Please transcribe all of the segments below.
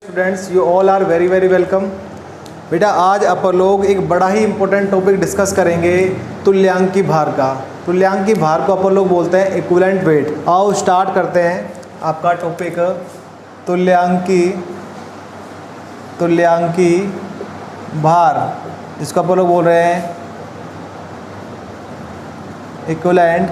Students you all are very very welcome. बेटा आज अपन लोग एक बड़ा ही इंपॉर्टेंट टॉपिक डिस्कस करेंगे तुल्यांकी भार का। तुल्यांकी भार को अपन लोग बोलते हैं इक्विवेलेंट वेट। आओ स्टार्ट करते हैं आपका टॉपिक तुल्यांकी भार, जिसको अपन लोग बोल रहे हैं इक्विवेलेंट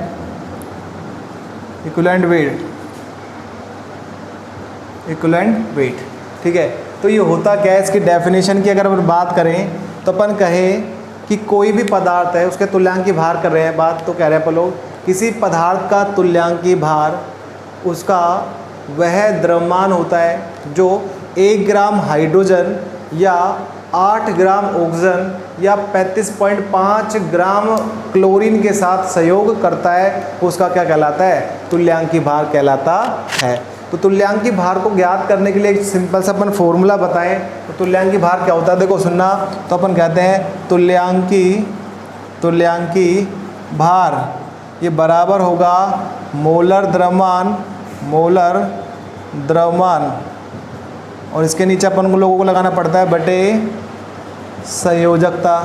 वेट। ठीक है, तो ये होता क्या है, इसकी डेफिनेशन की अगर अपन बात करें तो अपन कहें कि कोई भी पदार्थ है उसके तुल्यांकी भार कर रहे हैं बात, तो कह रहे हैं अपन लोग किसी पदार्थ का तुल्यांकी भार उसका वह द्रव्यमान होता है जो 1 ग्राम हाइड्रोजन या 8 ग्राम ऑक्सीजन या 35.5 ग्राम क्लोरीन के साथ सहयोग करता है, उसका क्या कहलाता है, तुल्यांकी भार कहलाता है। तो तुल्यांकी भार को ज्ञात करने के लिए एक सिंपल सा अपन फॉर्मूला बताएं। तो तुल्यांकी भार क्या होता है, देखो सुनना। तो अपन कहते हैं तुल्यांकी भार ये बराबर होगा मोलर द्रव्यमान और इसके नीचे अपन को लोगों को लगाना पड़ता है बटे संयोजकता।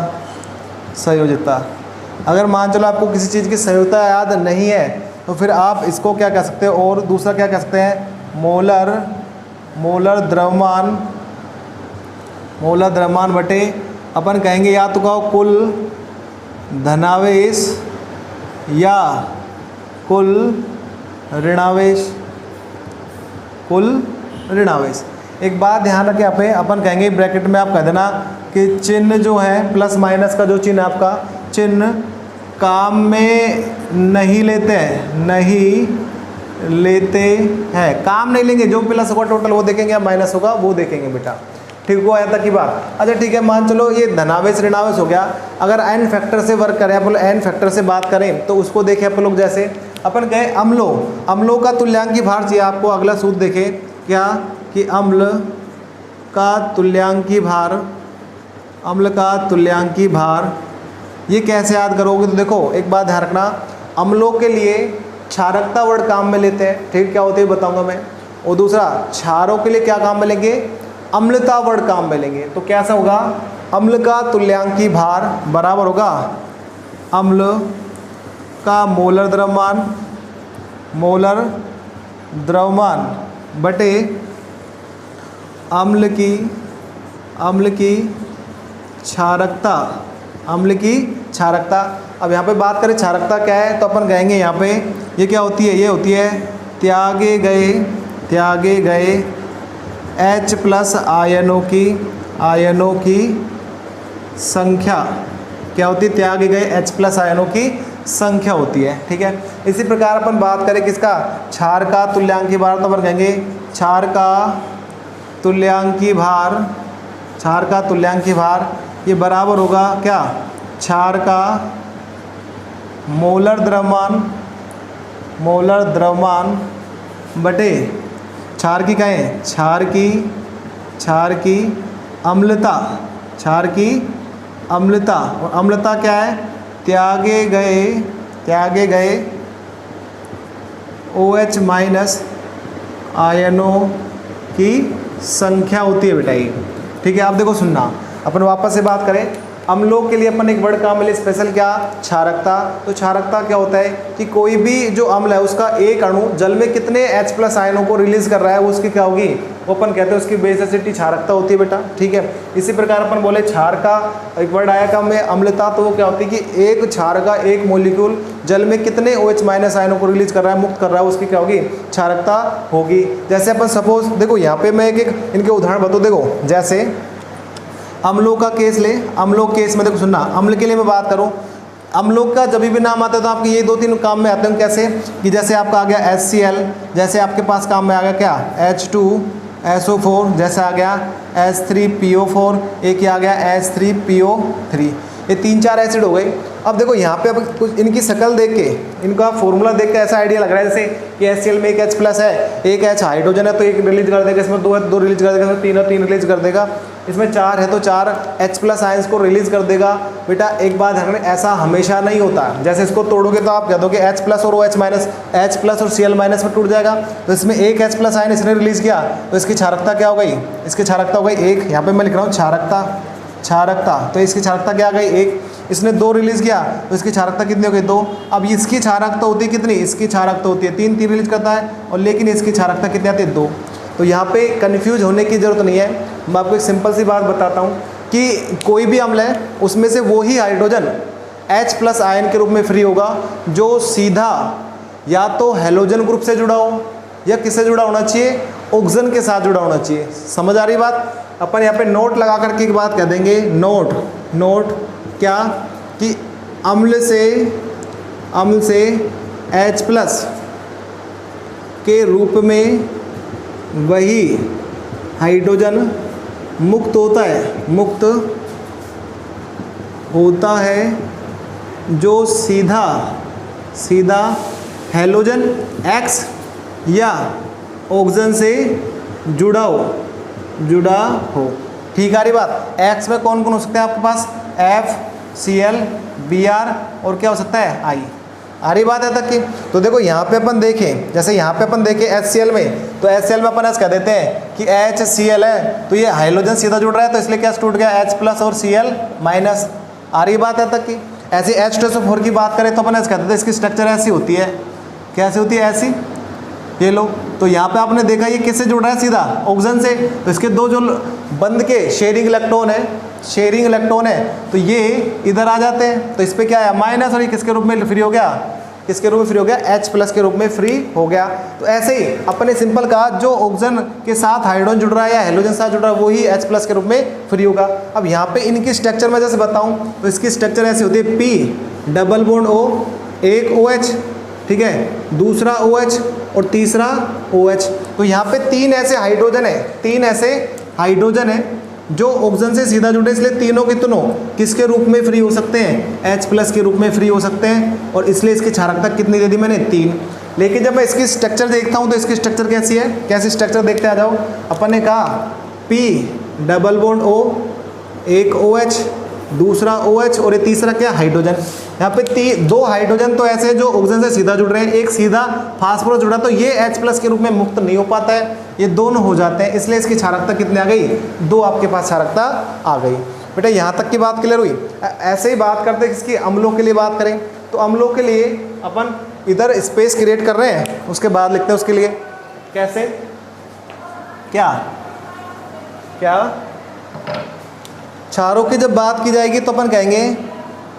अगर मान चलो आपको किसी चीज़ की संयोजकता याद नहीं है तो फिर आप इसको क्या कह सकते हैं, और दूसरा क्या कह सकते हैं, मोलर द्रव्यमान बटे अपन कहेंगे या तो कहो कुल धनावेश या कुल ऋणावेश। एक बात ध्यान रखें, यहाँ पे अपन कहेंगे ब्रैकेट में आप कह देना कि चिन्ह जो है प्लस माइनस का जो चिन्ह आपका चिन्ह काम में नहीं लेते हैं, काम नहीं लेंगे। जो प्लस होगा टोटल वो देखेंगे या माइनस होगा वो देखेंगे बेटा। ठीक हो, आया तक की बात। अच्छा ठीक है, मान चलो ये धनावेश ऋणावेश हो गया। अगर एन फैक्टर से वर्क करें अपन, एन फैक्टर से बात करें तो उसको देखें अपन लोग, जैसे अपन कहे अम्लों का तुल्यांकी भार चाहिए आपको। अगला सूत्र देखें क्या कि अम्ल का तुल्यांकी भार ये कैसे याद करोगे। तो देखो एक बात ध्यान रखना, अम्लों के लिए क्षारकता वर्ड काम में लेते हैं, ठीक, क्या होती है बताऊंगा मैं। और दूसरा क्षारों के लिए क्या काम में लेंगे, अम्लता वर्ड काम में लेंगे। तो कैसा होगा, अम्ल का तुल्यांकी भार बराबर होगा अम्ल का मोलर द्रव्यमान बटे अम्ल की क्षारकता। अब यहाँ पे बात करें क्षारकता क्या है, तो अपन कहेंगे यहाँ पे ये क्या होती है, ये होती है त्यागे गए H प्लस आयनों की संख्या। क्या होती है, त्यागे गए H प्लस आयनों की संख्या होती है। ठीक है, इसी प्रकार अपन बात करें किसका, क्षार का तुल्यांकी भार, तो अपन कहेंगे क्षार का तुल्यांकी भार ये बराबर होगा क्या, क्षार का मोलर द्रव्यमान बटे क्षार की कहें क्षार की अम्लता। और अम्लता क्या है, त्यागे गए OH माइनस आयनों की संख्या होती है बेटा ये। ठीक है, आप देखो सुनना, अपन वापस से बात करें, अम्लों के लिए अपन एक वर्ड काम मिले स्पेशल क्या, क्षारकता। तो क्षारकता क्या होता है कि कोई भी जो अम्ल है उसका एक अणु जल में कितने H प्लस आयनों को रिलीज कर रहा है, वो उसकी क्या होगी, वो अपन कहते हैं उसकी बेसिसिटी क्षारकता होती है बेटा। ठीक है, इसी प्रकार अपन बोले क्षार का एक वर्ड आया काम में अम्लता, तो वो क्या होती है कि एक क्षार का एक मोलिक्यूल जल में कितने OH माइनस आयनों को रिलीज कर रहा है, मुक्त कर रहा है, उसकी क्या होगी, क्षारकता होगी। जैसे अपन सपोज देखो यहाँ पे मैं एक इनके उदाहरण बताऊँ। देखो जैसे अम्लों का केस ले, अम्लों केस में देखो सुनना, अम्ल के लिए मैं बात करूं, अम्लों का जब भी नाम आता है तो आपके ये 2-3 काम में आते हैं। कैसे कि जैसे आपका आ गया HCl, जैसे आपके पास काम में आ गया क्या H2SO4, जैसे आ गया H3PO4, एक आ गया H3PO3, ये 3-4 एसिड हो गए। अब देखो यहाँ पे अब कुछ इनकी शक्ल देख के, इनका फॉर्मूला देख के ऐसा आइडिया लग रहा है जैसे कि HCl में एक H प्लस है, एक H हाइड्रोजन है, तो एक रिलीज कर देगा, इसमें 2 रिलीज कर देगा, इसमें 3 रिलीज कर देगा। इसमें 4 है तो 4 H प्लस आयंस को रिलीज कर देगा। बेटा एक बात ध्यान रखना, ऐसा हमेशा नहीं होता। जैसे इसको तोड़ोगे तो आप कह दोगे H प्लस और OH माइनस, H प्लस और Cl माइनस में टूट जाएगा। तो इसमें एक H प्लस आयन इसने रिलीज किया तो इसकी क्षारकता क्या हो गई, इसकी क्षारकता हो गई 1। यहाँ पे मैं लिख रहा हूँ क्षारकता, तो इसकी क्षारकता क्या आ गई 1। इसने 2 रिलीज किया तो इसकी क्षारकता कितनी हो गई 2। अब इसकी क्षारकता होती है कितनी, इसकी क्षारकता होती है 3 रिलीज करता है, और लेकिन इसकी क्षारकता कितनी आती है 2। तो यहाँ पे कन्फ्यूज होने की ज़रूरत नहीं है। मैं आपको एक सिंपल सी बात बताता हूँ कि कोई भी अम्ल है उसमें से वही हाइड्रोजन H प्लस आयन के रूप में फ्री होगा जो सीधा या तो हेलोजन ग्रुप से जुड़ा हो या किससे जुड़ा होना चाहिए, ऑक्सीजन के साथ जुड़ा होना चाहिए। समझ आ रही बात। अपन यहाँ पे नोट लगा करके एक बात कह देंगे, नोट क्या कि अम्ल से H प्लस के रूप में वही हाइड्रोजन मुक्त होता है जो सीधा हेलोजन X या ऑक्सीजन से जुड़ा हो। ठीक आ रही बात। X में कौन कौन हो सकते हैं आपके पास, FCl, Br और क्या हो सकता है I। आ रही बात है तक की। तो देखो यहाँ पे अपन देखें, जैसे यहाँ पे अपन देखें HCl में, तो HCl में अपन ऐसा कह देते हैं कि HCl है तो ये हाइड्रोजन सीधा जुड़ रहा है तो इसलिए क्या टूट गया H प्लस और Cl माइनस। आ रही बात है तक की। ऐसे H2SO4 की बात करें तो अपन ऐसा कहते हैं इसकी स्ट्रक्चर ऐसी होती है, कैसी होती है ऐसी, ये लो। तो यहाँ पे आपने देखा ये किससे जुड़ रहा है सीधा, ऑक्सीजन से। तो इसके 2 जो बंद के शेयरिंग इलेक्ट्रॉन है तो ये इधर आ जाते हैं, तो इस पर क्या है माइनस, और ये किसके रूप में फ्री हो गया, H प्लस के रूप में फ्री हो गया। तो ऐसे ही अपने सिंपल कहा जो ऑक्सीजन के साथ हाइड्रोजन जुड़ रहा है या हेलोजन साथ जुड़ रहा है वही H प्लस के रूप में फ्री होगा। अब यहाँ पे इनकी स्ट्रक्चर में जैसे बताऊँ तो इसकी स्ट्रक्चर ऐसी होती है, P डबल बॉन्ड O, एक OH, ठीक है, दूसरा OH और तीसरा OH। तो यहाँ पे 3 ऐसे हाइड्रोजन है जो ऑक्सीजन से सीधा जुड़े, इसलिए तीनों किसके रूप में फ्री हो सकते हैं, H प्लस के रूप में फ्री हो सकते हैं, और इसलिए इसकी क्षारकता कितनी दे दी मैंने 3। लेकिन जब मैं इसकी स्ट्रक्चर देखता हूँ तो इसकी स्ट्रक्चर कैसी है, कैसी स्ट्रक्चर देखते आ जाओ। अपन ने कहा P डबल बॉन्ड O, एक OH, दूसरा OH और ये तीसरा क्या हाइड्रोजन। यहाँ पे 2 हाइड्रोजन तो ऐसे जो ऑक्सीजन से सीधा जुड़ रहे हैं, एक सीधा फास्फोरस जुड़ा तो ये H प्लस के रूप में मुक्त नहीं हो पाता है, ये दोनों हो जाते हैं, इसलिए इसकी क्षारकता कितनी आ गई 2 आपके पास क्षारकता आ गई। बेटा यहाँ तक की बात क्लियर हुई। ऐसे ही बात करते हैं इसकी अम्लों के लिए बात करें तो अम्लों के लिए अपन इधर स्पेस क्रिएट कर रहे हैं, उसके बाद लिखते हैं उसके लिए कैसे, क्या क्षारों की जब बात की जाएगी तो अपन कहेंगे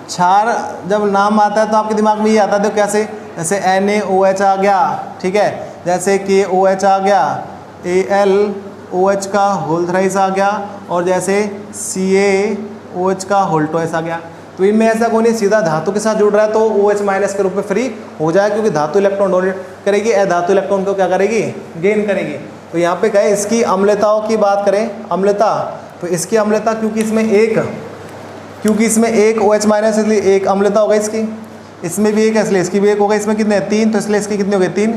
क्षार जब नाम आता है तो आपके दिमाग में ये आता है तो कैसे, जैसे NaOH आ गया, ठीक है, जैसे KOH आ गया, AlOH का होल थ्राइस आ गया, और जैसे CaOH का होल ट्वाइस आ गया। तो इनमें ऐसा कौन है सीधा धातु के साथ जुड़ रहा है तो OH माइनस के रूप में फ्री हो जाए, क्योंकि धातु इलेक्ट्रॉन डोनेट करेगी, अधातु इलेक्ट्रॉन को क्या करेगी, गेन करेगी। तो यहाँ पे कहें इसकी अम्लताओं की बात करें, अम्लता, तो इसकी अम्लता क्योंकि इसमें एक OH माइनस इसलिए एक अम्लता होगा इसकी, इसमें भी एक है इसलिए इसकी भी एक होगा, इसमें कितने 3 तो इसलिए इसकी कितनी हो गई 3,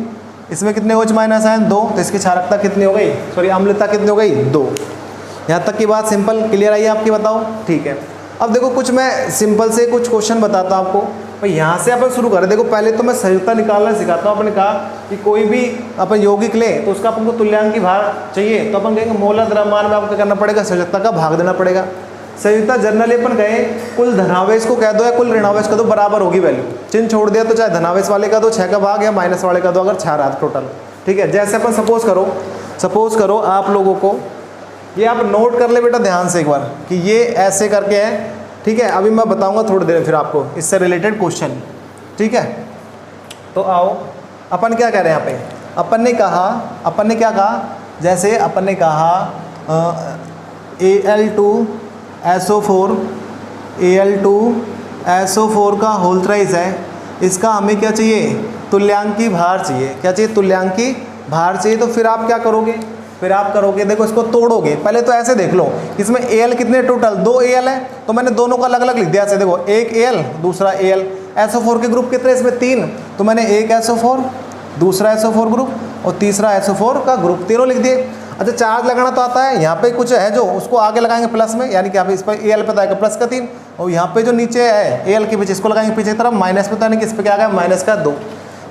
इसमें कितने OH माइनस आए 2 तो इसकी क्षारकता कितनी हो गई, सॉरी अम्लता कितनी हो गई 2। यहाँ तक की बात सिंपल क्लियर आई आपकी, बताओ ठीक है। अब देखो कुछ मैं सिंपल से कुछ क्वेश्चन बताता हूँ आपको। भाई यहाँ से अपन शुरू करें। देखो पहले तो मैं संयुक्ता निकालना सिखाता हूँ। आपने कहा कि कोई भी अपन यौगिक लें तो उसका अपन को तुल्यांकी भार चाहिए, तो अपन कहेंगे मोलर द्रव्यमान में आपको क्या करना पड़ेगा, संयुक्ता का भाग देना पड़ेगा। संयुक्ता जनरली अपन कहे कुल धनावेश को कह दो या कुल ऋणावेश का दो, बराबर होगी वैल्यू। चिन्ह छोड़ दिया तो चाहे धनावेश वाले का दो 6 का भाग या माइनस वाले का दो अगर 6 रहा टोटल, ठीक है। जैसे अपन सपोज करो आप लोगों को ये आप नोट कर ले बेटा ध्यान से एक बार कि ये ऐसे करके है, ठीक है। अभी मैं बताऊंगा थोड़ी देर में फिर आपको इससे रिलेटेड क्वेश्चन, ठीक है। तो आओ अपन क्या कह रहे हैं यहाँ पे, अपन ने क्या कहा, जैसे अपन ने कहा Al2SO4 का होल थ्राइस है, इसका हमें क्या चाहिए, तुल्यांकी भार चाहिए। क्या चाहिए, तुल्यांकी भार चाहिए। तो फिर आप क्या करोगे, देखो इसको तोड़ोगे। पहले तो ऐसे देख लो इसमें Al कितने टोटल 2 Al है, तो मैंने दोनों का अलग अलग लिख दिया। ऐसे देखो एक Al दूसरा Al। SO4 के ग्रुप कितने इसमें 3, तो मैंने एक SO4 दूसरा SO4 ग्रुप और तीसरा SO4 का ग्रुप, तीनों लिख दिए। अच्छा चार्ज लगाना तो आता है, यहाँ पे कुछ है जो उसको आगे लगाएंगे प्लस में, यानी कि यहाँ पे इस पर एल पे तो आएगा प्लस का 3, और यहाँ पे जो नीचे है एल के पीछे इसको लगाएंगे पीछे की तरफ माइनस पे, तो यानी कि इस पर क्या आ गया माइनस का 2।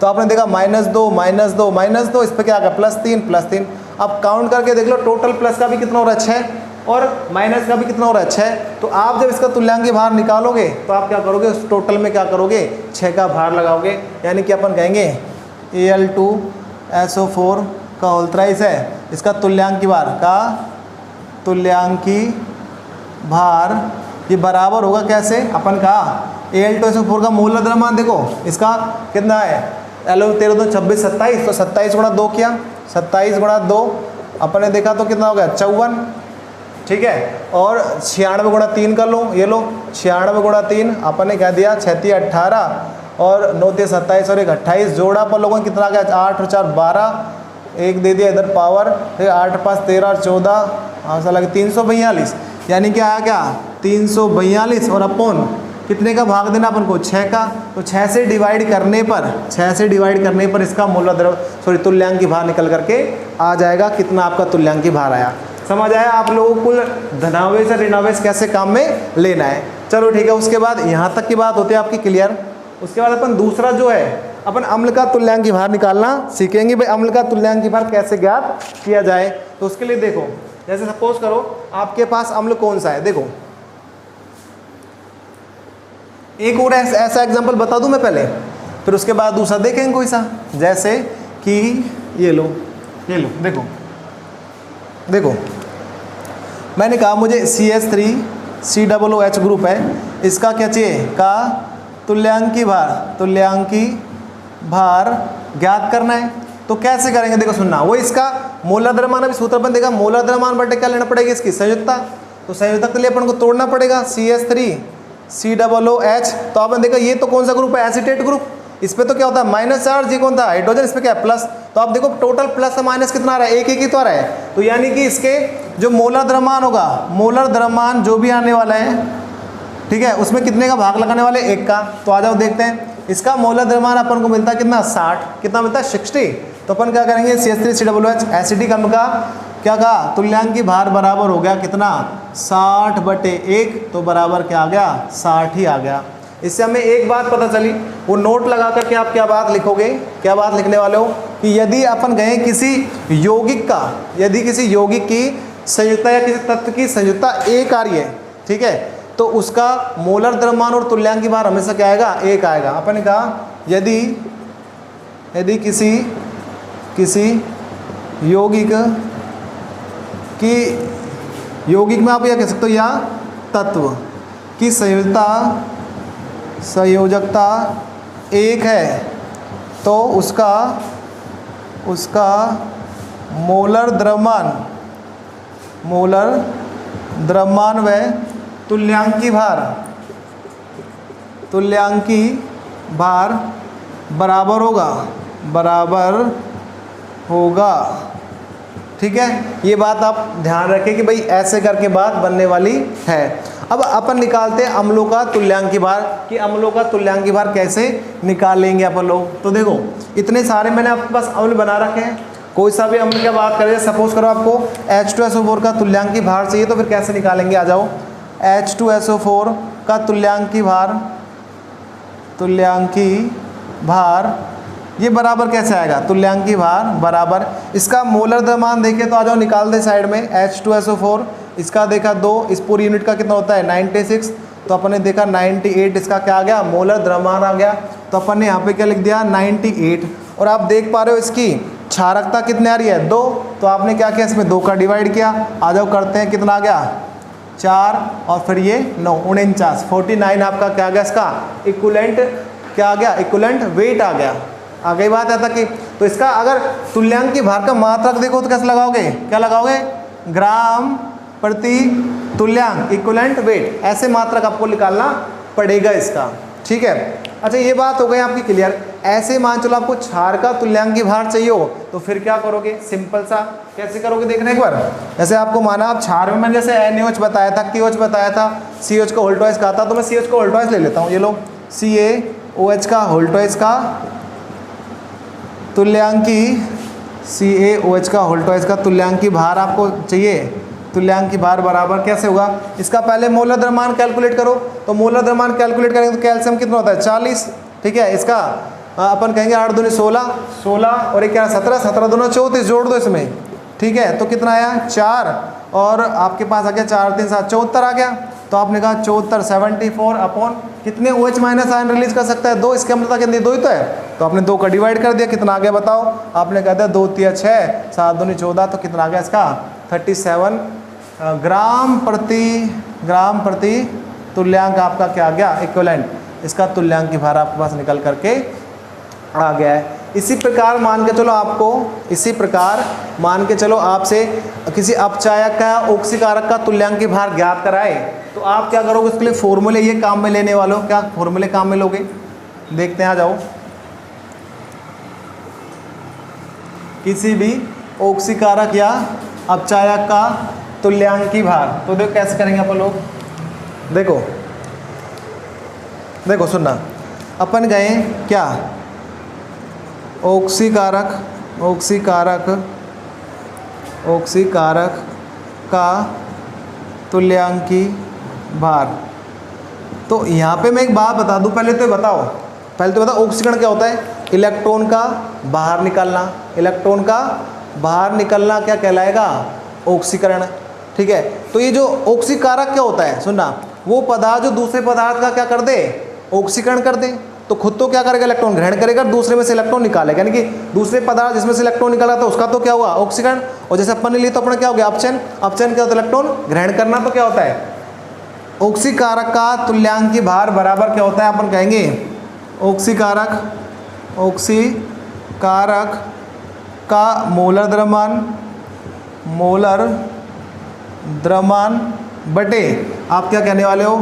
तो आपने देखा -2 -2 -2, इस पर क्या आ गया +3 अब काउंट करके देख लो टोटल प्लस का भी कितना हो रहा है 6 और माइनस का भी कितना हो रहा है 6। तो आप जब इसका तुल्यांकी भार निकालोगे तो आप क्या करोगे, उस टोटल में क्या करोगे 6 का भार लगाओगे, यानी कि अपन कहेंगे Al2SO4 का होल थ्राइस है, इसका तुल्यांकी भार का तुल्यांकी भार ये बराबर होगा कैसे, अपन कहा Al2SO4 का मूल द्रव्यमान देखो इसका कितना है, 13 2 26 27, तो 27 गुणा 2 किया, 27 गुणा 2 अपन ने देखा तो कितना हो गया 54, ठीक है। और 96 गुणा 3 कर लो, ये लो 96 गुणा 3 अपन ने क्या दिया 6 3 18 और 9 3 27 और 1 28, जोड़ा पर लोगों ने कितना आ गया 8 और 4 12, एक दे दिया इधर पावर, 8 5 13 और 14, हाँ सा लगे 342, यानी क्या आया क्या 342 और अपन कितने का भाग देना अपन को 6 का, तो 6 से डिवाइड करने पर इसका तुल्यांकी भार निकल करके आ जाएगा, कितना आपका तुल्यांकी भार आया। समझ आया आप लोगों को कुल धनावेश और ऋणावेश कैसे काम में लेना है। चलो ठीक है, उसके बाद यहाँ तक की बात होती है आपकी क्लियर। उसके बाद अपन दूसरा जो है अपन अम्ल का तुल्यांकी भार निकालना सीखेंगे। भाई अम्ल का तुल्यांकी भार कैसे ज्ञात किया जाए, तो उसके लिए देखो जैसे सपोज करो आपके पास अम्ल कौन सा है, देखो एक और ऐसा एग्जांपल बता दूं मैं पहले, फिर उसके बाद दूसरा देखेंगे कोई सा, जैसे कि ये लो देखो मैंने कहा मुझे CH3COOH ग्रुप है, इसका क्या चाहिए का तुल्यांकी भार ज्ञात करना है। तो कैसे करेंगे देखो सुनना, वो इसका मोलर द्रव्यमान अभी सूत्र अपन देखा, मोलर द्रव्यमान बटे क्या लेना पड़ेगा इसकी संयुक्ता, तो संयुक्ता के लिए अपन को तोड़ना पड़ेगा CH3COOH। तो आपने देखा ये तो कौन सा ग्रुप है एसीटेट ग्रुप, इस पे तो क्या होता है माइनस चार्ज, ये कौन था हाइड्रोजन, इस पे क्या है प्लस। तो आप देखो टोटल प्लस और माइनस कितना आ रहा है, एक ही तो आ रहा है, तो यानी कि इसके जो मोलर द्रव्यमान होगा, मोलर द्रव्यमान जो भी आने वाला है ठीक है उसमें कितने का भाग लगाने वाले 1 का। तो आ जाओ देखते हैं, इसका मोलर द्रव्यमान अपन को मिलता है कितना 60, कितना मिलता है 60। तो अपन क्या करेंगे CH3COOH एसिडिक अम्ल का क्या कहा तुल्यांकी भार बराबर हो गया कितना 60/1, तो बराबर क्या आ गया 60 ही आ गया। इससे हमें एक बात पता चली, वो नोट लगा करके आप क्या बात लिखोगे, क्या बात लिखने वाले हो कि यदि अपन गए किसी यौगिक की संयुक्ता या किसी तत्व की संयुक्ता 1 आ रही है ठीक है, तो उसका मोलर द्रव्यमान और तुल्यांकी भार हमेशा क्या आएगा 1 आएगा। अपन ने कहा यदि किसी यौगिक में आप यह कह सकते हो या तत्व की संयोजकता 1 है, तो उसका मोलर द्रव्यमान व तुल्यांकी भार बराबर होगा ठीक है। ये बात आप ध्यान रखें कि भाई ऐसे करके बात बनने वाली है। अब अपन निकालते हैं अम्लों का तुल्यांकी भार, कि अम्लों का तुल्यांकी भार कैसे निकालेंगे अपन लोग। तो देखो इतने सारे मैंने आपके पास अम्ल बना रखे हैं, कोई सा भी अम्ल की बात करें, सपोज करो आपको H2SO4 का तुल्यांकी भार चाहिए, तो फिर कैसे निकालेंगे, आ जाओ H2SO4 का तुल्यांकी भार ये बराबर कैसे आएगा, तुल्यांकी भार बराबर इसका मोलर द्रव्यमान देखें तो आ जाओ निकाल दे साइड में। H2SO4 इसका देखा 2, इस पूरी यूनिट का कितना होता है 96, तो अपन ने देखा 98 इसका क्या आ गया मोलर द्रव्यमान आ गया। तो अपन ने यहाँ पे क्या लिख दिया 98। और आप देख पा रहे हो इसकी क्षारकता कितने आ रही है 2, तो आपने क्या किया इसमें 2 का डिवाइड किया। आ जाओ करते हैं, कितना आ गया 4 और फिर ये 9 49 49 आपका क्या आ गया, इसका इक्विवेलेंट क्या आ गया, इक्विवेलेंट वेट आ गया। आ गई बात है तक की। तो इसका अगर तुल्यांकी भार का मात्रक देखो तो कैसे लगाओगे, क्या लगाओगे ग्राम प्रति तुल्यांक इक्विवेलेंट वेट, ऐसे मात्रक आपको निकालना पड़ेगा इसका, ठीक है। अच्छा ये बात हो गई आपकी क्लियर। ऐसे मान चलो आपको क्षार का तुल्यांकी भार चाहिए हो, तो फिर क्या करोगे, सिंपल सा कैसे करोगे देखना एक बार। जैसे आपको माना आप क्षार में मैंने जैसे NaOH बताया था, KOH बताया था, COH का होल ट्वाइस कहा था, तो मैं CH का होल ट्वाइस ले लेता हूँ। ये लो CaOH का होल ट्वाइस का तुल्यांकी CaOH का होल टू इसका तुल्यांकी भार आपको चाहिए। तुल्यांकी भार बराबर कैसे होगा, इसका पहले मोलर द्रव्यमान कैलकुलेट करो। तो मोलर द्रव्यमान कैलकुलेट करेंगे तो कैल्शियम कितना होता है 40, ठीक है। इसका अपन कहेंगे 8 दूनी 16, 16 और 1 क्या 17, 17 दूना 34, जोड़ दो इसमें, ठीक है। तो कितना आया 4 और आपके पास आ गया 4 3 7 74 आ गया। तो आपने कहा 74 74 अपॉन कितने OH माइनस आयन रिलीज कर सकता है 2, इसके मतलब कितनी 2 ही तो है। तो आपने 2 का डिवाइड कर दिया, कितना आ गया बताओ। आपने कहा था 2 3 6 7 दूनी 14, तो कितना आ गया इसका 37 ग्राम प्रति तुल्यांक आपका क्या आ गया इक्विवेलेंट, इसका तुल्यांक की भार आपके पास निकल करके आ गया है। इसी प्रकार मान के चलो आपसे किसी अपचायक का ऑक्सीकारक का तुल्यांक भार ज्ञात कराए, तो आप क्या करोगे उसके लिए फॉर्मूले ये काम में लेने वालों, क्या फॉर्मूले काम में लोगे, देखते हैं, आ जाओ। किसी भी ऑक्सीकारक या अपचायक का तुल्यांकी भार, तो देखो कैसे करेंगे अपन लोग। देखो सुनना, अपन गए क्या ऑक्सीकारक का तुल्यांकी भार। तो यहाँ पे मैं एक बात बता दूँ, पहले तो बताओ ऑक्सीकरण क्या होता है, इलेक्ट्रॉन का बाहर निकलना क्या कहलाएगा ऑक्सीकरण, ठीक है। तो ये जो ऑक्सीकारक क्या होता है, सुनना, वो पदार्थ जो दूसरे पदार्थ का क्या कर दे ऑक्सीकरण कर दे, तो खुद तो क्या करेगा इलेक्ट्रॉन ग्रहण करेगा, दूसरे में से इलेक्ट्रॉन निकालेगा, यानी कि दूसरे पदार्थ जिसमें से इलेक्ट्रॉन निकाला था उसका तो क्या हुआ ऑक्सीकरण। और जैसे अपन ने लिए तो अपना क्या हो गया अपचयन क्या होता है इलेक्ट्रॉन ग्रहण करना, तो क्या होता है ऑक्सीकारक का तुल्यांकी भार बराबर क्या होता है, अपन कहेंगे ऑक्सीकारक का मोलर द्रव्यमान बटे आप क्या कहने वाले हो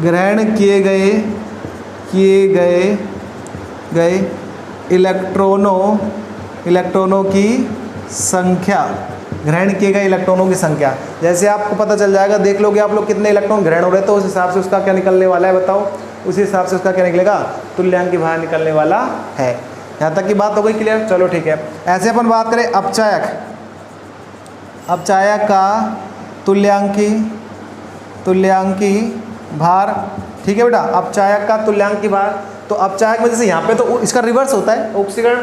ग्रहण किए गए इलेक्ट्रॉनों की संख्या, ग्रहण किए गए इलेक्ट्रॉनों की संख्या। जैसे आपको पता चल जाएगा, देख लोगे आप लोग कितने इलेक्ट्रॉन ग्रहण हो रहे, तो उस हिसाब से उसका क्या निकलने वाला है बताओ, उसी हिसाब से उसका क्या निकलेगा तुल्यांक भार निकलने वाला है। यहाँ तक की बात हो गई क्लियर, चलो ठीक है। ऐसे अपन बात करें अपचायक का तुल्यांकी भार, ठीक है बेटा, अपचायक का तुल्यांकी भार। तो अपचायक में जैसे यहाँ पे तो इसका रिवर्स होता है ऑक्सीकरण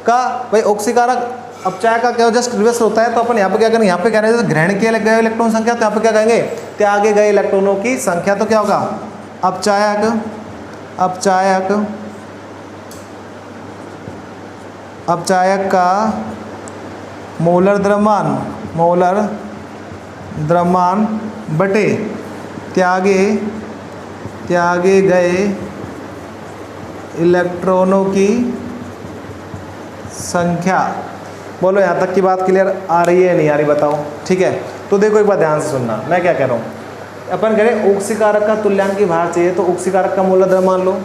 का, भाई ऑक्सीकारक अपचायक का क्या जस्ट रिवर्स होता है। तो अपन यहाँ पे क्या करेंगे, यहाँ पे कह रहे हैं ग्रहण किए गए इलेक्ट्रॉन संख्या, तो यहाँ पे क्या कहेंगे त्यागे गए इलेक्ट्रॉनों की संख्या। तो क्या होगा अपचायक का मोलर द्रव्यमान बटे त्यागे गए इलेक्ट्रॉनों की संख्या। बोलो यहाँ तक की बात क्लियर आ रही है नहीं आ रही बताओ, ठीक है। तो देखो एक बार ध्यान से सुनना, मैं क्या कह रहा हूँ, अपन करें ऑक्सीकारक का तुल्यांकी भार चाहिए, तो ऑक्सीकारक का मोलर द्रव्यमान लो।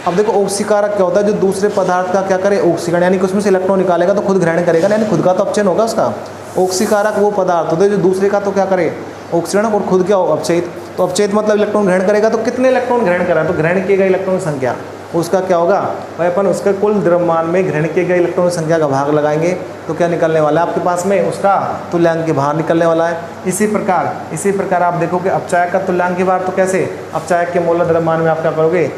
अब देखो ऑक्सीकारक क्या होता है, जो दूसरे पदार्थ का क्या करे ऑक्सीकरण, यानी कि उसमें से इलेक्ट्रॉन निकालेगा तो खुद ग्रहण करेगा, यानी खुद का तो अपचयन होगा उसका। ऑक्सीकारक वो पदार्थ होता है जो दूसरे का तो क्या करे ऑक्सीकरण और खुद क्या हो अपचयित। तो अपचयित मतलब इलेक्ट्रॉन ग्रहण करेगा, तो कितने इलेक्ट्रॉन ग्रहण करा, तो ग्रहण किए गए इलेक्ट्रॉन की संख्या, उसका क्या होगा भाई, अपन उसका कुल द्रव्यमान में ग्रहण किए गए इलेक्ट्रॉन की संख्या का भाग लगाएंगे, तो क्या निकलने वाला है आपके पास में उसका तुल्यांक भार निकलने वाला है। इसी प्रकार आप देखोगे अपचायक का तुल्यांक भार, तो कैसे अपचायक के मोलर द्रव्यमान में आप क्या करोगे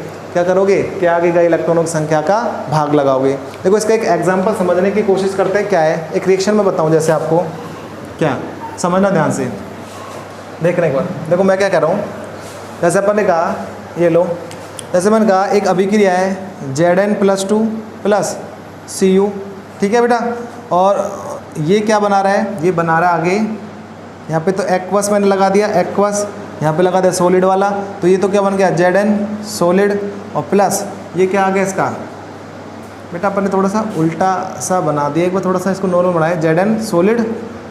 त्यागे गए इलेक्ट्रॉनों की संख्या का भाग लगाओगे। देखो इसका एक एग्जाम्पल समझने की कोशिश करते हैं, क्या है एक रिएक्शन में बताऊँ, जैसे आपको क्या समझना ध्यान से देखने एक बार। देखो मैं क्या कह रहा हूँ, जैसे अपन ने कहा ये लो, जैसे मैंने कहा एक अभिक्रिया है Zn+2 + Cu, ठीक है बेटा, और ये क्या बना रहा है, ये बना रहा है आगे यहाँ पे तो एक्वस मैंने लगा दिया, एक्वस यहाँ पे लगा दिया सॉलिड वाला, तो ये तो क्या बन गया Zn सॉलिड और प्लस ये क्या आ गया इसका बेटा, अपन ने थोड़ा सा उल्टा सा बना दिया, एक बार थोड़ा सा इसको नॉर्मल बनाया, Zn सॉलिड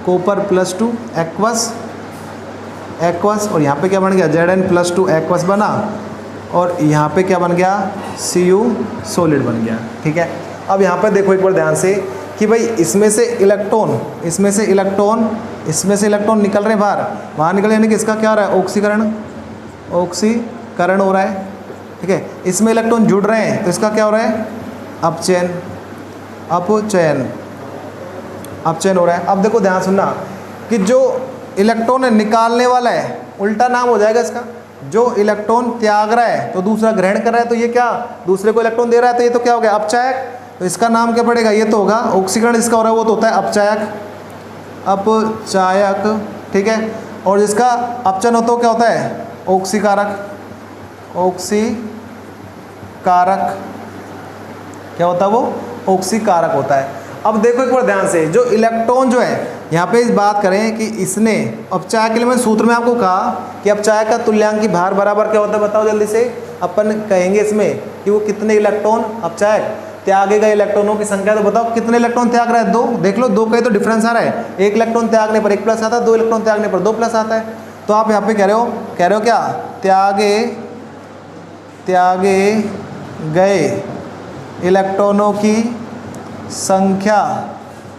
को ऊपर +2 एक्वस और यहाँ पे क्या बन गया Zn+2 एक्वस बना, और यहाँ पे क्या बन गया Cu सॉलिड बन गया, ठीक है। अब यहाँ पे देखो एक बार ध्यान से कि भाई इसमें से इलेक्ट्रॉन निकल रहे हैं बाहर निकल, यानी कि इसका क्या हो रहा है ऑक्सीकरण हो रहा है, ठीक है। इसमें इलेक्ट्रॉन जुड़ रहे हैं तो इसका क्या हो रहा है अपचयन, अपचयन हो रहा है। अब देखो ध्यान सुनना कि जो इलेक्ट्रॉन है निकालने वाला है, उल्टा नाम हो जाएगा इसका। जो इलेक्ट्रॉन त्याग रहा है तो दूसरा ग्रहण कर रहा है, तो ये क्या दूसरे को इलेक्ट्रॉन दे रहा है, तो ये तो क्या हो गया अपचायक। तो इसका नाम क्या पड़ेगा, ये तो होगा ऑक्सीकरण जिसका हो रहा है वो तो होता है अपचायक, ठीक है। और जिसका अपचयन होता है क्या होता है ऑक्सीकारक, क्या होता है वो ऑक्सीकारक होता है। अब देखो एक बार ध्यान से, जो इलेक्ट्रॉन जो है यहाँ पे इस बात करें कि इसने अपचायक के लिए मैंने सूत्र में आपको कहा कि अपचायक का तुल्यांकी भार बराबर क्या होता है, बताओ जल्दी से। अपन कहेंगे इसमें कि वो कितने इलेक्ट्रॉन अपचायक त्यागे गए इलेक्ट्रॉनों की संख्या, तो बताओ कितने इलेक्ट्रॉन त्याग रहा है, 2। देख लो 2 का ही तो डिफरेंस आ रहा है, 1 इलेक्ट्रॉन त्यागने पर 1 प्लस आता है, 2 इलेक्ट्रॉन त्यागने पर 2 प्लस आता है। तो आप यहाँ पे कह रहे हो क्या त्यागे गए इलेक्ट्रॉनों की संख्या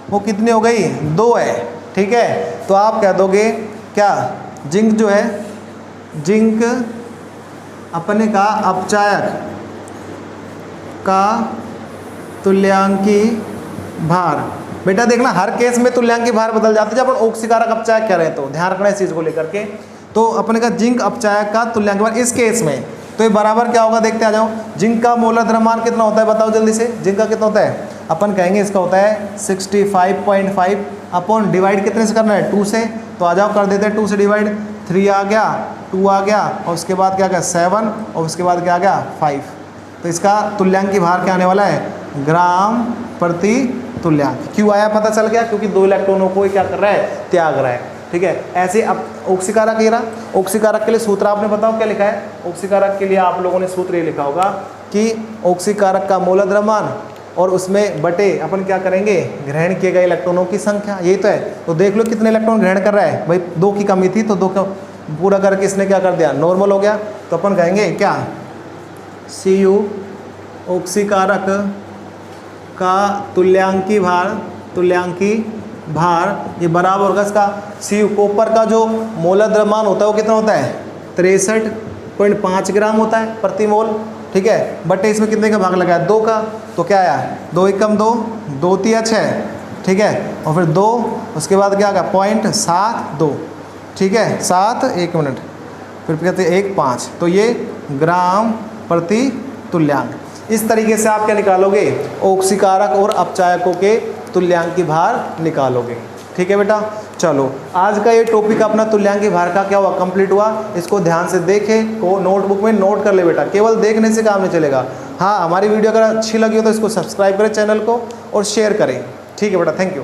वो कितनी हो गई, 2 है, ठीक है। तो आप कह दोगे क्या जिंक जो है, जिंक अपने का अपचायक का तुल्यांकी भार। बेटा देखना हर केस में तुल्यांकी भार बदल जाते हैं जब अपन ऑक्सीकारक अपचायक कह रहे हैं, तो ध्यान रखना इस चीज़ को लेकर के। तो अपने का जिंक अपचायक का तुल्यांकी भार इस केस में तो ये बराबर क्या होगा, देखते आ जाओ। जिंक का मोलर द्रव्यमान कितना होता है, बताओ जल्दी से। जिंक का कितना होता है, अपन कहेंगे इसका होता है 65.5 अपॉन डिवाइड कितने से करना है, 2 से। तो आ जाओ कर देते हैं 2 से डिवाइड, 3 आ गया, 2 आ गया, और उसके बाद क्या गया 7, और उसके बाद क्या आ गया 5। तो इसका तुल्यांकी भार क्या आने वाला है, ग्राम प्रति तुल्यांक। क्यों आया पता चल गया, क्योंकि 2 इलेक्ट्रॉनों को क्या कर रहा है, त्याग रहा है, ठीक है। ऐसे अब ऑक्सीकारक ये रहा, ऑक्सीकारक के लिए सूत्र आपने बताओ क्या लिखा है। ऑक्सीकारक के लिए आप लोगों ने सूत्र ये लिखा होगा कि ऑक्सीकारक का मोलर द्रव्यमान और उसमें बटे अपन क्या करेंगे, ग्रहण किए गए इलेक्ट्रॉनों की संख्या, यही तो है। तो देख लो कितने इलेक्ट्रॉन ग्रहण कर रहा है भाई, 2 की कमी थी तो 2 का पूरा करके इसने क्या कर दिया, नॉर्मल हो गया। तो अपन कहेंगे क्या Cu ऑक्सीकारक का तुल्यांकी भार ये बराबर होगा इसका Cu कॉपर का जो मोलर द्रव्यमान होता है वो कितना होता है 63.5 ग्राम होता है प्रति मोल, ठीक है। बटे इसमें कितने का भाग लगा है, 2 का। तो क्या आया 2 एकम 2, 2 तिया 6, ठीक है। और फिर 2 उसके बाद क्या आ गया 0.72, ठीक है 7 1 मिनट फिर कहते हैं 1 5। तो ये ग्राम प्रति तुल्यांक। इस तरीके से आप क्या निकालोगे, ऑक्सीकारक और अपचायकों के तुल्यांकी भार निकालोगे, ठीक है बेटा। चलो आज का ये टॉपिक अपना तुल्यांकी भार का क्या हुआ, कंप्लीट हुआ। इसको ध्यान से देखे को नोटबुक में नोट कर ले बेटा, केवल देखने से काम नहीं चलेगा। हाँ हमारी वीडियो अगर अच्छी लगी हो तो इसको सब्सक्राइब करें चैनल को और शेयर करें, ठीक है बेटा। Thank you.